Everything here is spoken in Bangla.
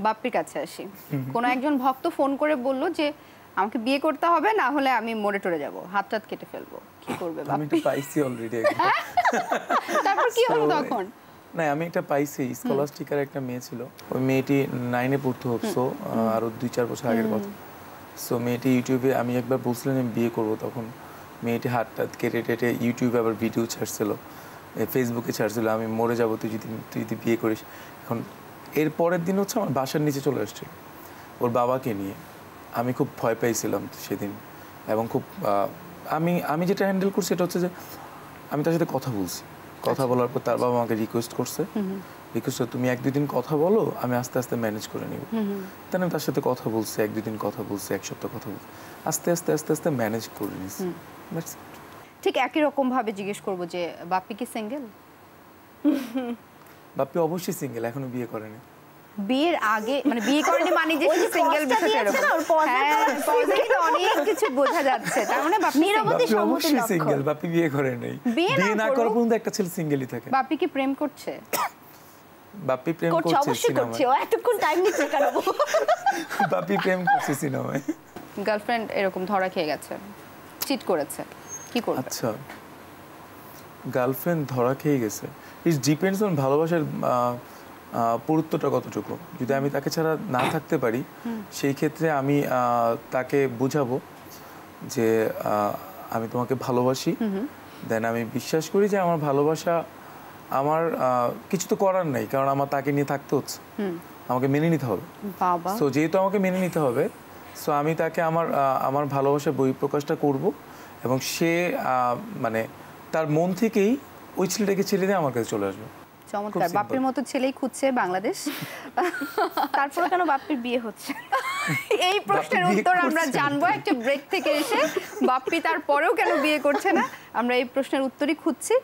বাপ্পির কাছে আসি। কোনো একজন ভক্ত ফোন করে বলল যে আমাকে বিয়ে করতে হবে, না হলে আমি মরে টরে যাব, হাত টাত কেটে ফেলবো, কি করবে আমি বাপ্পি? এটা পাইছি অলরেডি। তারপর কি হলো তখন? না আমি একটা পাইছি, স্কলাস্টিকার একটা মেয়ে ছিল, ওই মেয়েটি 9-এ পড়তে হতো, আরো 2-4 বছর আগের কথা। সো মেয়েটি ইউটিউবে, আমি একবার বলছিলাম আমি বিয়ে করবো, তখন মেয়েটি হাত টাত কেটে টেটে ইউটিউবে আবার ভিডিও ছাড়ছিল, ফেসবুকে ছাড়ছিল, আমি মরে যাবো তুই যদি বিয়ে করিস। এখন এর পরের দিন হচ্ছে আমার বাসার নিচে চলে আসছিল ওর বাবাকে নিয়ে। আমি খুব ভয় পাইছিলাম সেদিন, এবং খুব আমি যেটা হ্যান্ডেল করছি সেটা হচ্ছে যে আমি তার সাথে কথা বলছি, কথা বলার পর তার বাবা আমাকে রিকোয়েস্ট করছে, তুমি 1-2 দিন কথা বলো, আমি আস্তে আস্তে ম্যানেজ করে নিব। তাই আমি তার সাথে কথা বলছি, 1-2 দিন কথা বলছি, 1 সপ্তাহ কথা বলছি, আস্তে আস্তে আস্তে আস্তে ম্যানেজ করে নিয়েছি। ঠিক একই রকম ভাবে জিজ্ঞেস করবো যে বাপ্পি কি সিঙ্গেল? বাপ্পি অবশ্যই সিঙ্গেল, এখনো বিয়ে করেনি। বিয়ের আগে মানে বিয়ে করেনি মানে যে সিঙ্গেল বিষয়টা এরকম, অনেক কিছু বোঝা যাচ্ছে। তার মানে বাপ্পি অবশ্যই সিঙ্গেল, বাপ্পি বিয়ে করে নাই। বিয়ে না করার পর্যন্ত একটা ছেলে সিঙ্গেলই থাকে। বাপ্পি কি প্রেম করছে? বাপ্পি প্রেম করছে সিনেমায়। ও এতক্ষণ টাইম নিচ্ছে কেন? বাপ্পি প্রেম করছে সিনেমায়। গার্লফ্রেন্ড এরকম ধরা খেয়ে গেছে, চিট করেছে, কি করবে? আচ্ছা, গার্লফ্রেন্ড ধরা খেয়ে গেছে, ইট ডিপেন্ডস অন ভালোবাসার পুরুত্বটা কতটুকু। যদি আমি তাকে ছাড়া না থাকতে পারি, সেই ক্ষেত্রে আমি তাকে বুঝাবো যে আমি তোমাকে ভালোবাসি, দেন আমি বিশ্বাস করি যে আমার ভালোবাসা, আমার কিছু তো করার নাই, কারণ আমার তাকে নিয়ে থাকতে হচ্ছে, আমাকে মেনে নিতে হবে। সো যেহেতু আমাকে মেনে নিতে হবে, সো আমি তাকে আমার ভালোবাসার বহিঃপ্রকাশটা করব, এবং সে মানে তার মন থেকেই ওই ছেলেটাকে ছেড়ে দিয়ে আমার কাছে চলে আসবে। চমৎকার, বাপ্পির মতো ছেলেই খুঁজছে বাংলাদেশ। তারপরে কেন বাপ্পির বিয়ে হচ্ছে? এই প্রশ্নের উত্তর আমরা জানবো একটা ব্রেক থেকে এসে। বাপ্পি তারপরেও কেন বিয়ে করছে না, আমরা এই প্রশ্নের উত্তরই খুঁজছি।